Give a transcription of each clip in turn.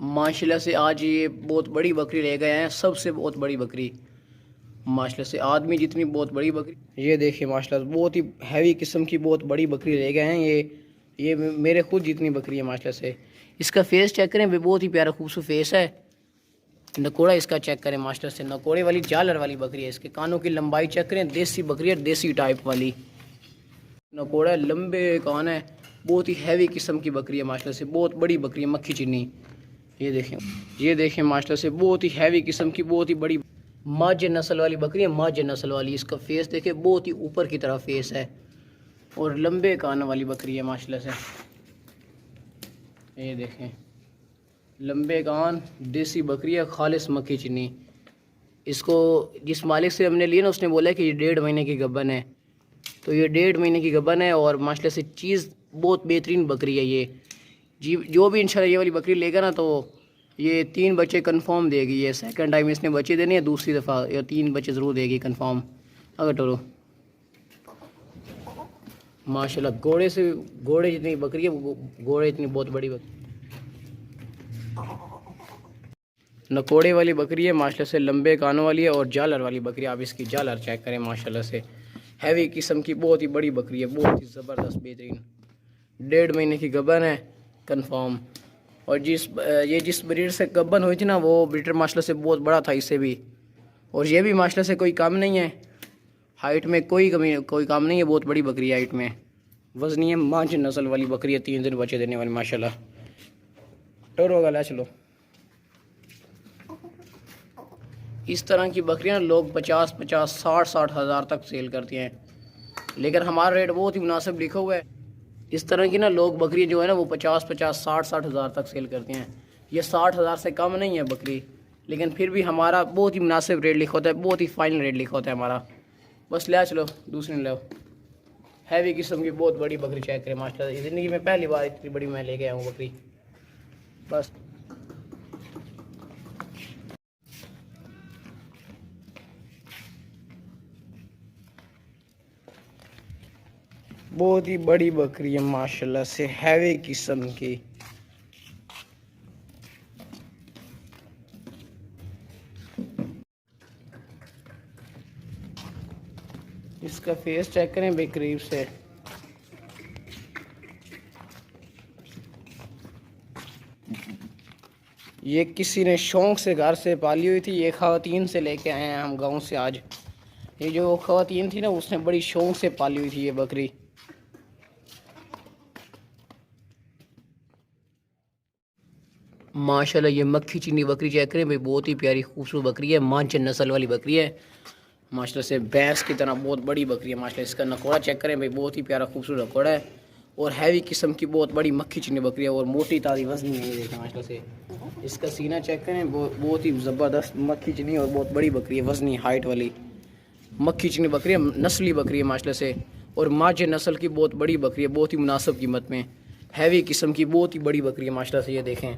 माशाल्लाह से आज ये बहुत बड़ी बकरी ले गए हैं, सबसे बहुत बड़ी बकरी माशाल्लाह से, आदमी जितनी बहुत बड़ी बकरी। ये देखिए माशाल्लाह बहुत ही हैवी किस्म की बहुत बड़ी बकरी ले गए हैं। ये मेरे खुद जितनी बकरी है माशाल्लाह से। इसका फेस चेक करें, बहुत ही प्यारा खूबसूरत फेस है। नकोड़ा इसका चेक करें माशाल्लाह से, नकोड़े वाली जालर वाली बकरी है। इसके कानों की लंबाई चेक करें, देसी बकरी है, देसी टाइप वाली नकोड़ा, लंबे कान है, बहुत ही हैवी किस्म की बकरी है माशाल्लाह से, बहुत बड़ी बकरी है, मक्खी चिन्नी। ये देखें माशाल्लाह से बहुत ही हैवी किस्म की बहुत ही बड़ी माझ नस्ल वाली बकरी है, माझ नस्ल वाली। इसका फेस देखें, बहुत ही ऊपर की तरफ फेस है और लंबे कान वाली बकरी है माशाल्लाह से। ये देखें लंबे कान, देसी बकरी है, खालिस मक्खी चिन्नी। इसको जिस मालिक से हमने लिया ना, उसने बोला कि ये 1.5 महीने की गब्बन है, तो ये 1.5 महीने की गब्बन है और माशाल्लाह से चीज़ बहुत बेहतरीन बकरी है ये जी। जो भी इंशाल्लाह ये वाली बकरी लेगा ना, तो ये 3 बच्चे कंफर्म देगी। ये सेकंड टाइम इसने बच्चे देने हैं, दूसरी दफ़ा या 3 बच्चे ज़रूर देगी कंफर्म। अगर टोरो माशाल्लाह घोड़े जितनी बकरी है, घोड़े इतनी बहुत बड़ी बकरी, नकोड़े वाली बकरी है माशाल्लाह से, लंबे कानों वाली है और जालर वाली बकरी। आप इसकी जालर चेक करें माशाल्लाह से, हैवी किस्म की बहुत ही बड़ी बकरी है, बहुत ही ज़बरदस्त बेहतरीन। 1.5 महीने की गब्बन है कंफर्म। और जिस ब्रीड से गब्बन हुई थी ना, वो ब्रीडर माशाल्लाह से बहुत बड़ा था इससे भी। और ये भी माशाल्लाह से कोई कम नहीं है, हाइट में कोई काम नहीं है, बहुत बड़ी बकरी है हाइट में, वजनी है, मांझ नस्ल वाली बकरी है, 3 दिन बच्चे देने वाली माशाल्लाह। टोरो गला चलो। इस तरह की बकरियां लोग 50-50, 60-60 हज़ार तक सेल करती हैं, लेकिन हमारा रेट बहुत ही मुनासिब लिखा हुआ है। इस तरह की ना लोग बकरी जो है ना, वो 50-50, 60-60 हज़ार तक सेल करते हैं। ये 60 हज़ार से कम नहीं है बकरी, लेकिन फिर भी हमारा बहुत ही मुनासिब रेट लिखा होता है, बहुत ही फाइनल रेट लिखा होता है हमारा। बस ले चलो दूसरी ले। हैवी किस्म की बहुत बड़ी बकरी चेक करें माशाल्लाह, ज़िंदगी में पहली बार इतनी बड़ी मैं लेके आया हूँ बकरी। बस बहुत ही बड़ी बकरी है माशाल्लाह से, हैवी किस्म की। इसका फेस चेक करें भाई करीब से। ये किसी ने शौक से घर से पाली हुई थी, ये ख़वातीन से लेके आए हैं हम गांव से आज। ये जो ख़वातीन थी ना, उसने बड़ी शौक से पाली हुई थी ये बकरी। माशाल्लाह ये मक्खी चीनी बकरी चेक करें भाई, बहुत ही प्यारी खूबसूरत बकरी है, मांझ नस्ल वाली बकरी है माशाल्लाह से, भैंस की तरह बहुत बड़ी बकरी है माशाल्लाह। इसका नकोड़ा चेक करें भाई, बहुत ही प्यारा खूबसूरत नकोड़ा है और हैवी किस्म की बहुत बड़ी मक्खी चीनी बकरी है और मोटी ताज़ी वजनी है। ये देखें माशाल्लाह से, इसका सीना चेक करें, बहुत ही ज़बरदस्त मक्खी चीनी और बहुत बड़ी बकरी है, वजनी हाइट वाली मक्खी चीनी बकरी है, नस्ली बकरी है माशाल्लाह से। और माझे नस्ल की बहुत बड़ी बकरी है, बहुत ही मुनासिब कीमत में, हैवी किस्म की बहुत ही बड़ी बकरी है माशाल्लाह से। ये देखें,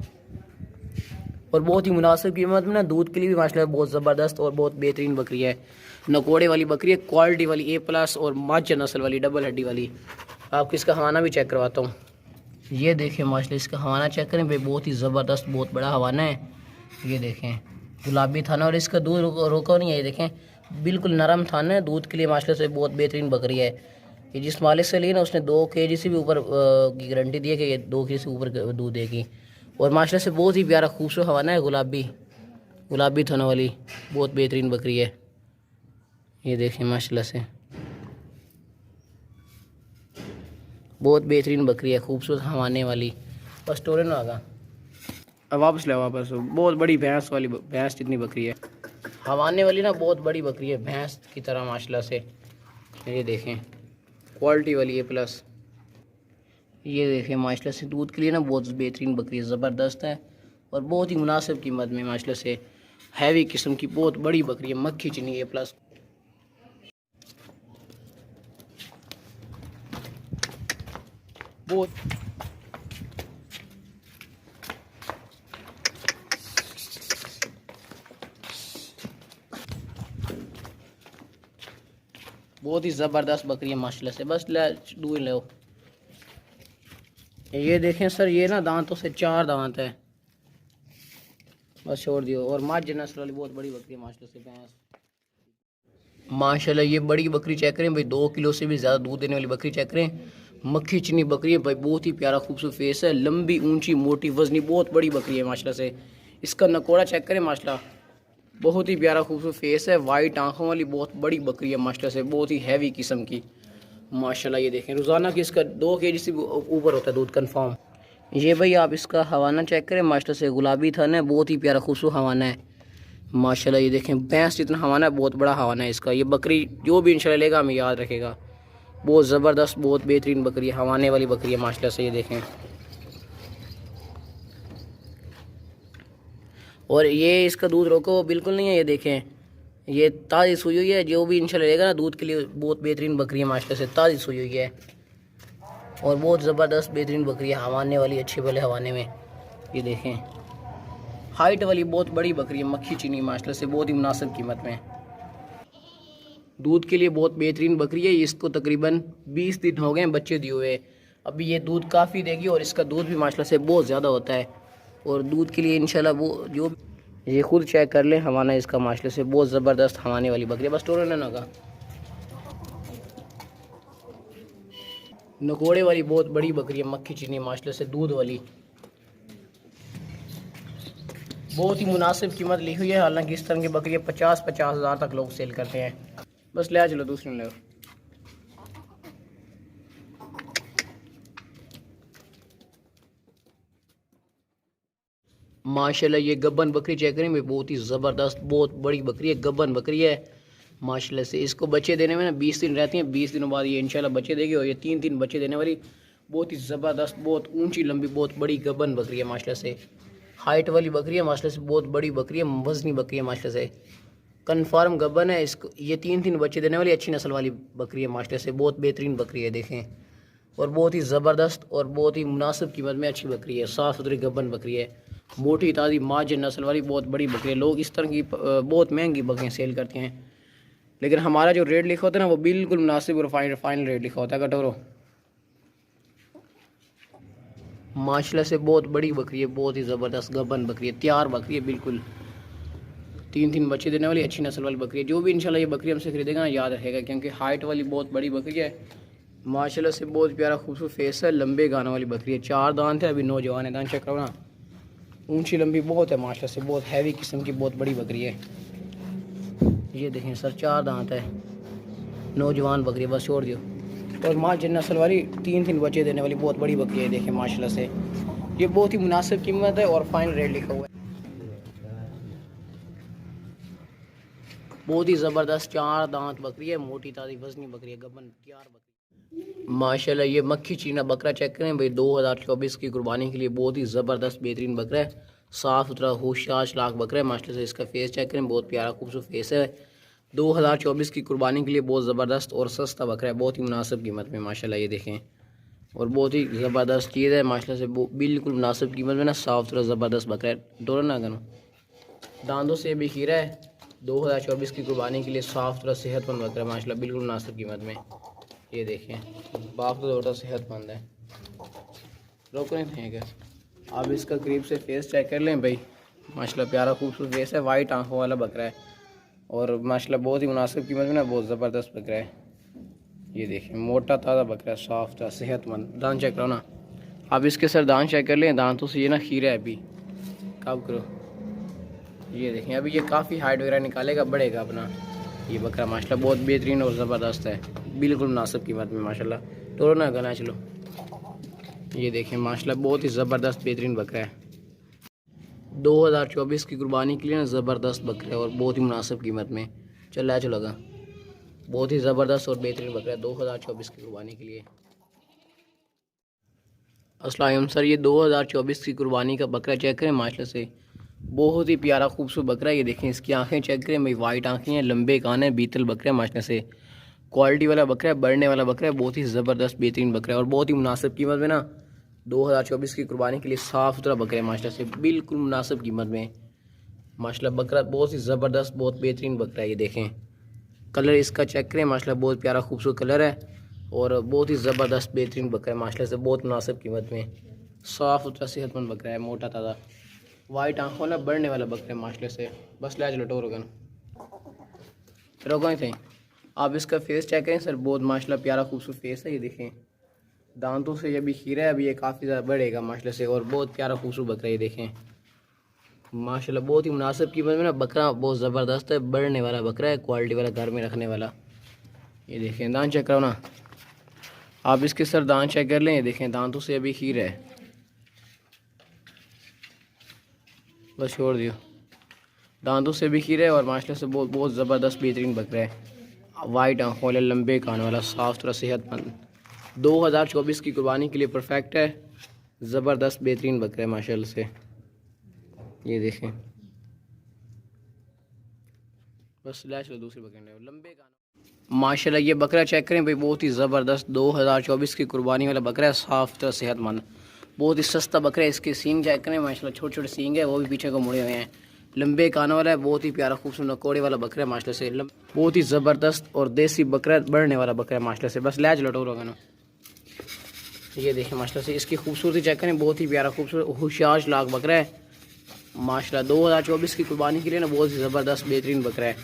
और बहुत ही मुनासिब कीमत में ना, दूध के लिए भी माशाल्लाह बहुत ज़बरदस्त और बहुत बेहतरीन बकरी है। नकोड़े वाली बकरी है, क्वालिटी वाली A+ और माझे नस्ल वाली डबल हड्डी वाली। आपको इसका हवाना भी चेक करवाता हूँ। ये देखें माशाल्लाह, इसका हवाना चेक करें भाई, बहुत ही ज़बरदस्त बहुत बड़ा हवाना है। ये देखें गुलाबी थाना, और इसका दूध रोका नहीं है। ये देखें बिल्कुल नरम थाना है, दूध के लिए माशाल्लाह से बहुत बेहतरीन बकरी है। ये जिस मालिक से ली ना, उसने 2 kg से भी ऊपर की गारंटी दी है कि ये 2 kg से ऊपर दूध देगी। और माशाल्लाह से बहुत ही प्यारा खूबसूरत हवाना है, गुलाबी थाना वाली बहुत बेहतरीन बकरी है। ये देखें माशाल्लाह से बहुत बेहतरीन बकरी है, खूबसूरत हवाने वाली। बस टोरे ना आगा, अब वापस ले, वापस। बहुत बड़ी भैंस जितनी बकरी है, हवाने वाली ना, बहुत बड़ी बकरी है भैंस की तरह माशाल्लाह से। ये देखें क्वालिटी वाली A+। ये देखें माशाल्लाह से, दूध के लिए ना बहुत बेहतरीन बकरी है, ज़बरदस्त है और बहुत ही मुनासिब कीमत में माशाल्लाह से, हैवी किस्म की बहुत बड़ी बकरी है, मक्खी चीनी A+। बहुत बहुत ही ज़बरदस्त बकरी है माशाल्लाह से। बस ले दूध लो। ये देखें सर, ये ना दांतों से 4 दांत है, बस छोड़ दियो। और माज नस्ल वाली बहुत बड़ी बकरी है माशाल्लाह से भैंस। माशाल्लाह ये बड़ी बकरी चेक करें भाई, 2 किलो से भी ज़्यादा दूध देने वाली बकरी चेक करें। मक्खी चीनी बकरी है भाई, बहुत ही प्यारा खूबसूरत फेस है, लंबी ऊंची मोटी वजनी बहुत बड़ी बकरी है माशाल्लाह से। इसका नकोड़ा चेक करें माशाल्लाह, बहुत ही प्यारा खूबसूरत फेस है, वाइट आंखों वाली बहुत बड़ी बकरी है माशाल्लाह से, बहुत ही हैवी किस्म की माशाल्लाह। ये देखें रोज़ाना की इसका 2 kg से ऊपर होता है दूध कन्फर्म। ये भाई आप इसका हवाना चेक करें माशाल्लाह से, गुलाबी थन है, बहुत ही प्यारा खूबसूरत हवाना है माशाल्लाह। ये देखें भैंस जितना हवाना है, बहुत बड़ा हवाना है इसका। ये बकरी जो भी इंशाल्लाह लेगा हमें याद रखेगा, बहुत ज़बरदस्त बहुत बेहतरीन बकरी है, हवाने वाली बकरी है माशाल्लाह से। ये देखें और ये इसका दूध रोको बिल्कुल नहीं है, ये देखें ये ताज़ी सुई हुई है, जो भी इंशाल्लाह लेगा ना दूध के लिए बहुत बेहतरीन बकरी है माशाल्लाह से, ताज़ी सुई हुई है और बहुत ज़बरदस्त बेहतरीन बकरी है, हवाने वाली अच्छे वाले हवाने में। ये देखें हाइट वाली बहुत बड़ी बकरी है, मक्खी चीनी माशाल्लाह से, बहुत ही मुनासिब कीमत में, दूध के लिए बहुत बेहतरीन बकरी है। इसको तकरीबन 20 दिन हो गए बच्चे दिए हुए, अभी ये दूध काफ़ी देगी और इसका दूध भी माशाल्लाह से बहुत ज़्यादा होता है। और दूध के लिए इंशाल्लाह वो जो ये खुद चेक कर लें, हवाना इसका माशाल्लाह से बहुत ज़बरदस्त हवाने वाली बकरी है। बस टोरन ना का नकोड़े वाली बहुत बड़ी बकरी है, मक्खी चीनी माशाल्लाह से, दूध वाली, बहुत ही मुनासिब कीमत ली हुई है। हालांकि इस तरह की बकरी 50-50 हज़ार तक लोग सेल करते हैं। बस ले चलो दूसरी ले। माशाल्लाह ये गब्बन बकरी चेक करें, बहुत ही ज़बरदस्त बहुत बड़ी बकरी है, गब्बन बकरी है माशाल्लाह से। इसको बच्चे देने में ना 20 दिन रहती हैं, 20 दिनों बाद ये इंशाल्लाह बच्चे देगी और ये 3 बच्चे देने वाली बहुत ही ज़बरदस्त बहुत ऊंची लंबी बहुत बड़ी गब्बन बकरी है माशाल्लाह से, हाइट वाली बकरी है माशाल्लाह से, बहुत बड़ी बकरी है, वजनी बकरी है माशाल्लाह से, कन्फर्म गब्बन है। इसको ये 3 बच्चे देने वाली अच्छी नस्ल वाली बकरी है माशाल्लाह से, बहुत बेहतरीन बकरी है देखें, और बहुत ही ज़बरदस्त और बहुत ही मुनासिब कीमत में अच्छी बकरी है, साफ़ सुथरी गब्बन बकरी है, मोटी ताज़ी माज नस्ल वाली बहुत बड़ी बकरी है। लोग इस तरह की बहुत महंगी बकरियाँ सेल करते हैं, लेकिन हमारा जो रेट लिखा होता है ना वो बिल्कुल मुनासिब और फाइनल रेट लिखा होता है कटोरो। माशाल्लाह से बहुत बड़ी बकरी है, बहुत ही ज़बरदस्त गब्बन बकरी है, तैयार बकरी है बिल्कुल, 3 बच्चे देने वाली अच्छी नस्ल वाली बकरी है। जो भी इंशाल्लाह ये बकरी हमसे खरीदेगा ना याद रखेगा, क्योंकि हाइट वाली बहुत बड़ी बकरी है माशाल्लाह से, बहुत प्यारा खूबसूरत फेस है, लंबे गानों वाली बकरी है, 4 दांत है, अभी नौजवान है, दांत चेक करो ना, ऊंची लंबी बहुत है माशाल्लाह से, बहुत हैवी किस्म की बहुत बड़ी बकरी है। ये देखें सर 4 दांत है, नौजवान बकरी, बस छोड़ दियो। और माँ जिन नस्ल वाली 3 बच्चे देने वाली बहुत बड़ी बकरी है देखें माशाल्लाह से। ये बहुत ही मुनासिब कीमत है और फाइनल रेट लिखा हुआ है। बहुत ही ज़बरदस्त 4 दांत बकरी है, मोटी ताज़ी वजनी बकरी है, गबन तैयार बकरी माशाल्लाह। ये मक्खी चीना बकरा चेक करें भाई, 2024 की कुर्बानी के लिए बहुत ही ज़बरदस्त बेहतरीन बकरा है, साफ़ सुथरा होशियार लाख बकरा है माशाल्लाह से। इसका फेस चेक करें, बहुत प्यारा खूबसूरत फेस है, 2024 की कुर्बानी के लिए बहुत ज़बरदस्त और सस्ता बकरा है, बहुत ही मुनासिब कीमत में माशाल्लाह। ये देखें और बहुत ही ज़बरदस्त चीज़ है माशाल्लाह से, बिल्कुल मुनासिब कीमत में ना, साफ़ सुथरा ज़बरदस्त बकरा है। डोर ना करो, दांतों से भी खीरा है, 2024 की कुर्बानी के लिए साफ़ सुथरा सेहतमंद बकरा है माशाल्लाह, बिल्कुल मुनासिब कीमत में। ये देखें बाप तो थोड़ा सेहतमंद है, रोक नहीं थे क्या। आप इसका करीब से फेस चेक कर लें भाई, माशाल्लाह प्यारा खूबसूरत फेस है, वाइट आंखों वाला बकरा है और माशाल्लाह बहुत ही मुनासिब कीमत में ना, बहुत ज़बरदस्त बकरा है। ये देखें मोटा ताज़ा बकरा है, साफ़ था सेहतमंद। दांत चेक करो ना आप, इसके सर दांत चेक कर लें, दांतों से ये ना खीरा है, अभी कब करो। ये देखें अभी ये काफ़ी हाइट वगैरह निकालेगा, बढ़ेगा अपना ये बकरा माशाल्लाह, बहुत बेहतरीन और ज़बरदस्त है, बिल्कुल मुनासिब कीमत में माशाल्लाह। टोरो ना करना चलो। ये देखें माशाल्लाह बहुत ही ज़बरदस्त बेहतरीन बकरा है, 2024 की कुर्बानी के लिए ना ज़बरदस्त बकरा है और बहुत ही मुनासिब कीमत में। चल लगा, बहुत ही ज़बरदस्त और बेहतरीन बकरा है 2024 की कुर्बानी के लिए। अस्सलाम सर, ये 2024 की कुर्बानी का बकरा चेक करें माशाल्लाह से, बहुत ही प्यारा खूबसूरत बकरा है। ये देखें इसकी आंखें चेक करें भाई, वाइट आंखें हैं, लंबे कान है, बीतल बकरा है माशाल्लाह से, क्वालिटी वाला बकरा है, बढ़ने वाला बकरा है, बहुत ही ज़बरदस्त बेहतरीन बकरा है और बहुत ही मुनासिब कीमत में ना, 2024 की कुर्बानी के लिए साफ़ सुथरा बकरा है माशाल्लाह से, बिल्कुल मुनासिब कीमत में माशाल्लाह। बकरा बहुत ही ज़बरदस्त बहुत बेहतरीन बकरा है। ये देखें कलर इसका चेक करें माशाल्लाह, बहुत प्यारा खूबसूरत कलर है और बहुत ही ज़बरदस्त बेहतरीन बकरा है माशाल्लाह से, बहुत मुनासिब कीमत में, साफ़ सुथरा सेहतमंद बकरा है, मोटा ताज़ा। वाइट आंखों वाला बढ़ने वाला बकरा माशाल्लाह से। बस ले चलो टोर रोगन थे। आप इसका फेस चेक करें सर, बहुत माशाल्लाह प्यारा खूबसूरत फेस है। ये देखें दांतों से ये भी खीरा है, अभी ये काफ़ी ज़्यादा बढ़ेगा माशाल्लाह से, और बहुत प्यारा खूबसूरत बकरा। ये देखें माशाल्लाह बहुत ही मुनासिब कीमत में ना, बकरा बहुत ज़बरदस्त है, बढ़ने वाला बकरा है, क्वालिटी वाला, घर में रखने वाला। ये देखें दांत चेक करो ना आप इसके सर, दांत चेक कर लें। ये देखें दांतों से अभी खीर है, बस छोड़ दियो, दांतों से भी खीर है और माशाल्लाह से बहुत बहुत ज़बरदस्त बेहतरीन बकरा है। वाइट आँखों वाले, लंबे कान वाला, साफ़ सुथरा, सेहतमंद, 2024 की कुर्बानी के लिए परफेक्ट है। ज़बरदस्त बेहतरीन बकरा है माशाल्लाह से। ये देखें बस लैच लो दूसरे बकरे लंबे कान माशाल्लाह। ये बकरा चेक करें भाई, बहुत ही ज़बरदस्त 2024 की कुर्बानी वाला बकरा है, साफ़ सुथरा, सेहतमंद, बहुत ही सस्ता बकरा है। इसके सींग चेक करें माशाल्लाह, छोटे छोटे सींग है, वो भी पीछे को मुड़े हुए हैं। लंबे कानों वाला है, बहुत ही प्यारा खूबसूरत नकोड़े वाला बकरा है माशाल्लाह से। बहुत ही ज़बरदस्त और देसी बकरा, बढ़ने वाला बकरा है माशाल्लाह से। बस लैच लटो रोगा ना। ये देखें माशाल्लाह से इसकी खूबसूरती चेक करें, बहुत ही प्यारा खूबसूरत होशियार लाख बकरा है माशाल्लाह। 2024 की कुर्बानी के लिए ना बहुत ही ज़बरदस्त बेहतरीन बकरा है।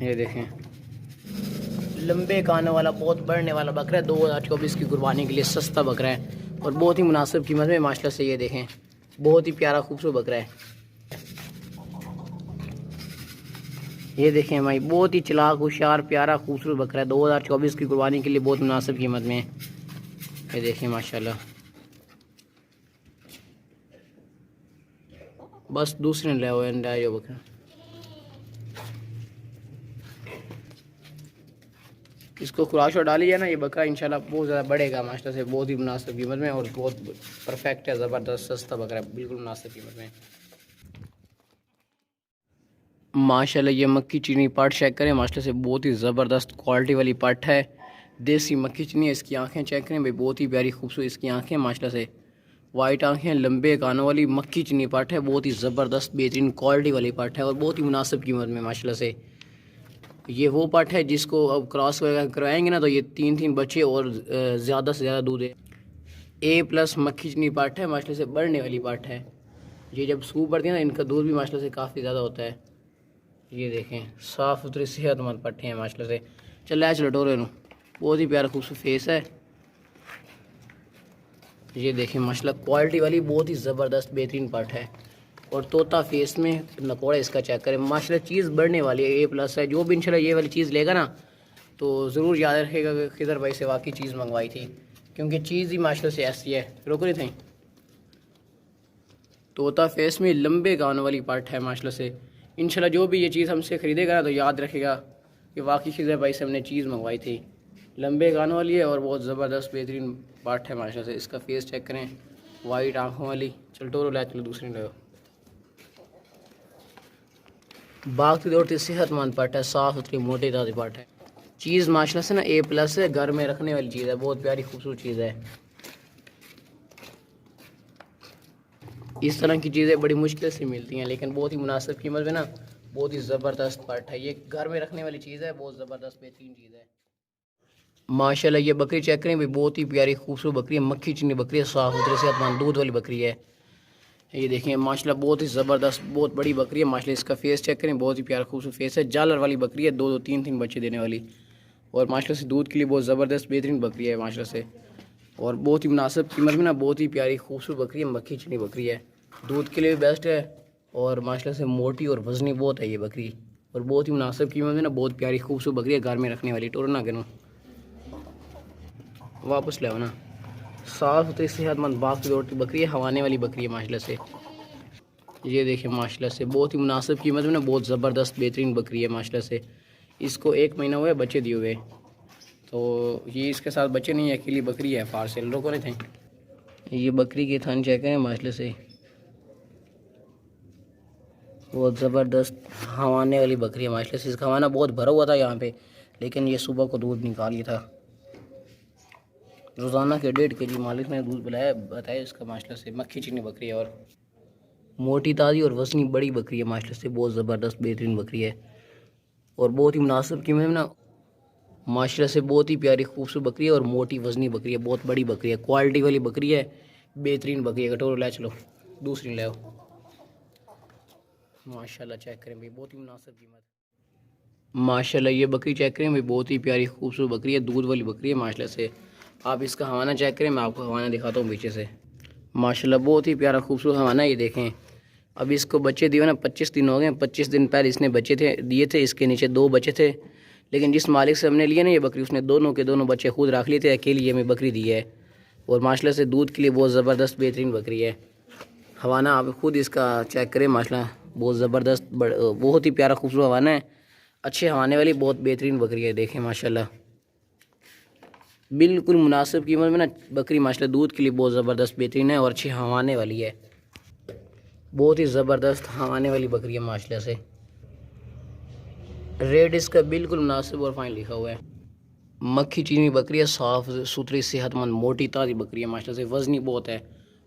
ये देखें लंबे कानों वाला, बहुत बढ़ने वाला बकरा है, 2024 की कुर्बानी के लिए सस्ता बकरा है और बहुत ही मुनासिब कीमत में माशाल्लाह से। ये देखें बहुत ही प्यारा खूबसूरत बकरा है। ये देखें भाई बहुत ही चलाक, होशियार, प्यारा, खूबसूरत बकरा है, 2024 की कुर्बानी के लिए बहुत मुनासिब कीमत में। ये देखें माशाल्लाह। बस दूसरे ले आओ बकरा। इसको खुराक डाली है ना, ये बकरा इंशाल्लाह बहुत ज़्यादा बढ़ेगा माशाल्लाह से, बहुत ही मुनासिब कीमत में और बहुत परफेक्ट है, ज़बरदस्त सस्ता बकरा है, बिल्कुल मुनासिब कीमत में माशाल्लाह। ये मक्की चीनी पाट चेक करें माशाल्लाह से, बहुत ही ज़बरदस्त क्वालिटी वाली पाट है, देसी मक्की चीनी है। इसकी आंखें चेक करें भाई, बहुत ही प्यारी खूबसूरत इसकी आंखें माशाल्लाह से, वाइट आंखें, लंबे कानों वाली मक्की चीनी पाट है, बहुत ही ज़बरदस्त बेहतरीन क्वालिटी वाली पाट है और बहुत ही मुनासिब कीमत में माशाल्लाह से। ये वो पाट है जिसको अब क्रॉस वगैरह करवाएंगे ना, तो ये 3-3 बच्चे और ज़्यादा से ज़्यादा दूध है। A+ मक्खी चीनी पाट है माशाल्लाह से, बढ़ने वाली पाट है। ये जब सूप बढ़ती है ना, इनका दूध भी माशाल्लाह से काफ़ी ज़्यादा होता है। ये देखें साफ़ सुथरे सेहतमंद पट्टे हैं माशाल्लाह से। चल चलो टोरे नु, बहुत ही प्यारा खूबसूरत फेस है। ये देखें माशाल्लाह क्वालिटी वाली, बहुत ही ज़बरदस्त बेहतरीन पाट है और तोता फेस में नकोड़ा इसका चेक करें माशाल्लाह। चीज़ बढ़ने वाली है, A+ है। जो भी इंशाल्लाह ये वाली चीज़ लेगा ना, तो ज़रूर याद रखेगा कि खिदर भाई से वाकई चीज़ मंगवाई थी, क्योंकि चीज़ ही माशाल्लाह से ऐसी है। रुक रही थी, तोता फेस में लंबे गानों वाली पार्ट है माशाल्लाह से। इंशाल्लाह जो भी ये चीज़ हमसे ख़रीदेगा ना, तो याद रखेगा कि वाकई खिदर भाई से हमने चीज़ मंगवाई थी। लंबे गानों वाली है और बहुत ज़बरदस्त बेहतरीन पार्ट है माशाल्लाह से। इसका फेस चेक करें, वाइट आँखों वाली। चल टोरो ला, चलो दूसरी लो। बाग की दौड़ती सेहतमंद पार्ट है, साफ़ सुथरी मोटी ताज़ी पार्ट है। चीज़ माशाल्लाह से ना A+ है, घर में रखने वाली चीज़ है, बहुत प्यारी खूबसूरत चीज़ है। इस तरह की चीज़ें बड़ी मुश्किल से मिलती हैं, लेकिन बहुत ही मुनासिब कीमत में ना, बहुत ही ज़बरदस्त पार्ट है। ये घर में रखने वाली चीज़ है, बहुत ज़बरदस्त बेहतरीन चीज़ है माशाल्लाह। ये बकरी चेक करें भाई, बहुत ही प्यारी खूबसूरत बकरी है, मक्खी चीनी बकरी है, साफ़ सुथरे सेहतमंद दूध वाली बकरी है। ये देखिए माशाल्लाह बहुत ही ज़बरदस्त, बहुत बड़ी बकरी है माशाल्लाह। इसका फेस चेक करें, बहुत ही प्यारा खूबसूरत फेस है, जालर वाली बकरी है, 2-2 3-3 बच्चे देने वाली और माशाल्लाह से दूध के लिए बहुत ज़बरदस्त बेहतरीन बकरी है माशाल्लाह से। और बहुत ही मुनासिब कीमत में ना, बहुत ही प्यारी खूबसूरत बकरी है, मक्खी चीनी बकरी है, दूध के लिए भी बेस्ट है और माशाल्लाह से मोटी और वज़नी बहुत है ये बकरी और बहुत ही मुनासिब कीमत में ना, बहुत प्यारी खूबसूरत बकरी है, घर में रखने वाली। टोर ना करूँ, वापस ले आओ ना। साफ़ सुथरी सेहतमंद बाग की दौड़ती बकरी है, हवाने वाली बकरी है माशाल्लाह से। ये देखिए माशाल्लाह से बहुत ही मुनासिब कीमत में ना, बहुत ज़बरदस्त बेहतरीन बकरी है माशाल्लाह से। इसको 1 महीना हुआ है बच्चे दिए हुए, तो ये इसके साथ बच्चे नहीं है, अकेली बकरी है, फार से लोगों ने थे। ये बकरी के थन चेक है माशाल्लाह से, बहुत ज़बरदस्त हवाने वाली बकरी है माशाल्लाह से। इसका हवाना बहुत भरा हुआ था यहाँ पे, लेकिन ये सुबह को दूध निकाल लिया था। रोज़ाना के 1.5 kg मालिक ने दूध बताया इसका माशाल्लाह से। मक्खी चीनी बकरी है और मोटी ताज़ी और वज़नी बड़ी बकरी है माशाल्लाह से, बहुत ज़बरदस्त बेहतरीन बकरी है और बहुत ही मुनासिब कीमत में ना माशाल्लाह से। बहुत ही प्यारी खूबसूरत बकरी है और मोटी वज़नी बकरी है, बहुत बड़ी बकरी है, क्वालिटी वाली बकरी है, बेहतरीन बकरी है। कटोर ले चलो, दूसरी ले आओ। माशाल्लाह चेक करें भाई, बहुत ही मुनासिब कीमत। माशाल्लाह ये बकरी चेक करें भाई, बहुत ही प्यारी खूबसूरत बकरी है, दूध वाली बकरी है माशाल्लाह से। आप इसका हवाना चेक करें, मैं आपको हवाना दिखाता हूँ पीछे से। माशाल्लाह बहुत ही प्यारा खूबसूरत हवाना है, ये देखें। अभी इसको बच्चे दिए ना 25 दिन हो गए, 25 दिन पहले इसने बच्चे दिए थे, इसके नीचे 2 बच्चे थे। लेकिन जिस मालिक से हमने लिए ना ये बकरी, उसने दोनों के दोनों बच्चे खुद रख लिए थे, अकेली हमें बकरी दी है। और माशाल्लाह से दूध के लिए बहुत ज़बरदस्त बेहतरीन बकरी है। हवाना आप खुद इसका चेक करें, माशाल्लाह बहुत ज़बरदस्त, बहुत ही प्यारा खूबसूरत हवाना है, अच्छे हवाने वाली बहुत बेहतरीन बकरी है। देखें माशाल्लाह बिल्कुल मुनासिब कीमत में ना बकरी, माशाल्लाह दूध के लिए बहुत ज़बरदस्त बेहतरीन है और अच्छी हवाने वाली है, बहुत ही ज़बरदस्त हवाने वाली बकरी है माशाल्लाह से। रेट इसका बिल्कुल मुनासिब और फाइन लिखा हुआ है। मक्खी चीनी बकरी है, साफ़ सुथरी सेहतमंद मोटी ताज़ी बकरी है माशाल्लाह से, वज़नी बहुत है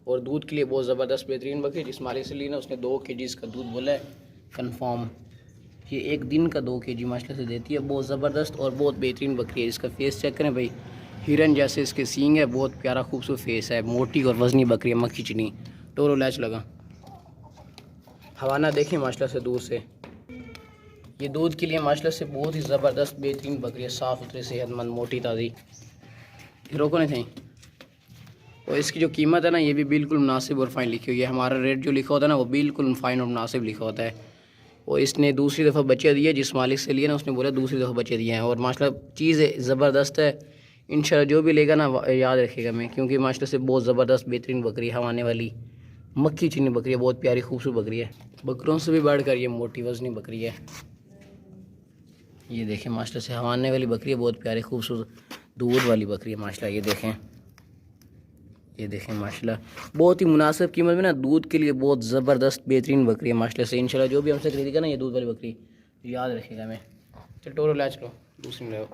और दूध के लिए बहुत ज़बरदस्त बेहतरीन बकरी। जिस मालिक से ली ना उसने 2 kg इसका दूध बोला है कन्फर्म। ये एक दिन का 2 kg माशाल्लाह से देती है, बहुत ज़बरदस्त और बहुत बेहतरीन बकरी है। इसका फेस चेक करें भाई, हिरन जैसे इसके सींग है, बहुत प्यारा खूबसूरत फेस है, मोटी और वज़नी बकरी है मक्खी चीनी, टोरो लैच लगा। हवाना देखें माशाल्लाह से दूर से, ये दूध के लिए माशाल्लाह से बहुत ही ज़बरदस्त बेहतरीन बकरी है, साफ़ सुथरी सेहतमंद मोटी ताज़ी। रोको नहीं थी। और इसकी जो कीमत है ना ये भी बिल्कुल मुनासिब और फ़ाइन लिखी हुई है। हमारा रेट जो लिखा होता है ना वो बिल्कुल फ़ाइन और मुनासिब लिखा होता है। और इसने दूसरी दफ़ा बच्चे दिए, जिस मालिक से लिए ना उसने बोला दूसरी दफ़ा बच्चे दिए हैं। और माशाल्लाह चीज़ ज़बरदस्त है, इंशाल्लाह जो भी लेगा ना याद रखेगा मैं, क्योंकि माशाल्लाह से बहुत ज़बरदस्त बेहतरीन बकरी हवाने वाली मक्खी चीनी बकरी है, बहुत प्यारी खूबसूरत बकरी है, बकरों से भी बढ़कर ये मोटी वज़नी बकरी है। ये देखें माशाल्लाह से हवाने वाली बकरी है, बहुत प्यारी खूबसूरत दूध वाली बकरी है माशाल्लाह। ये देखें माशाल्लाह बहुत ही मुनासिब कीमत में ना दूध के लिए बहुत ज़बरदस्त बेहतरीन बकरी है माशाल्लाह से। इंशाल्लाह जो भी हमसे खरीदेगा ना ये दूध वाली बकरी याद रखेगा मैं। चल टोरो ला चलो दूसरी ले आओ।